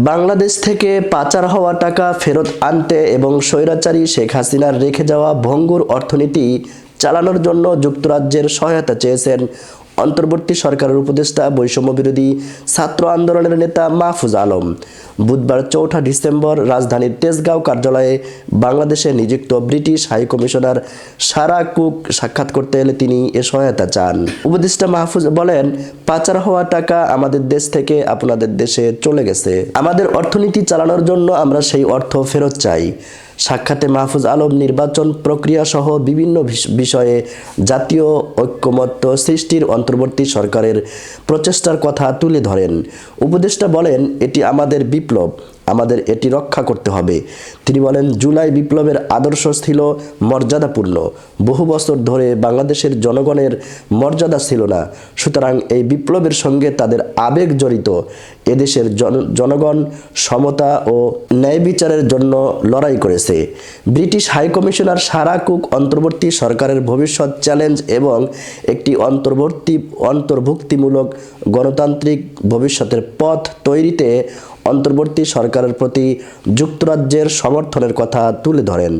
বাংলাদেশ থেকে পাচার হওয়া টাকা ফেরত আনতে এবং স্বৈরাচারী শেখ হাসিনার রেখে যাওয়া ভঙ্গুর অর্থনীতি চালানোর জন্য যুক্তরাজ্যের সহায়তা চেয়েছেন অন্তর্বর্তী সরকারের উপদেষ্টা বৈষম্য বিরোধী ছাত্র আন্দোলনের নেতা মাহফুজ আলম। বুধবার ৪ ডিসেম্বর রাজধানীর তেজগাঁও কার্যালয়ে বাংলাদেশে নিযুক্ত ব্রিটিশ হাইকমিশনার সারা কুক সাক্ষাৎ করতে এলে তিনি এ সহায়তা চান। উপদেষ্টা মাহফুজ বলেন, পাচার হওয়া টাকা আমাদের দেশ থেকে আপনাদের দেশে চলে গেছে। আমাদের অর্থনীতি চালানোর জন্য আমরা সেই অর্থ ফেরত চাই। সাক্ষাতে মাহফুজ আলম নির্বাচন প্রক্রিয়া সহ বিভিন্ন বিষয়ে জাতীয় ঐক্যমত্য সৃষ্টির অন্তর্বর্তী সরকারের প্রচেষ্টার কথা তুলে ধরেন। উপদেষ্টা বলেন, এটি আমাদের বিপ্লব, আমাদের এটি রক্ষা করতে হবে। তিনি বলেন, জুলাই বিপ্লবের আদর্শ ছিল মর্যাদাপূর্ণ। বহু বছর ধরে বাংলাদেশের জনগণের মর্যাদা ছিল না, সুতরাং এই বিপ্লবের সঙ্গে তাদের আবেগ জড়িত। এদেশের জনগণ সমতা ও ন্যায় বিচারের জন্য লড়াই করেছে। ব্রিটিশ হাইকমিশনার সারা কুক অন্তর্বর্তী সরকারের ভবিষ্যৎ চ্যালেঞ্জ এবং একটি অন্তর্ভুক্তিমূলক গণতান্ত্রিক ভবিষ্যতের পথ তৈরিতে অন্তর্বর্তী সরকারের প্রতি যুক্তরাজ্যের সমর্থনের কথা তুলে ধরেন।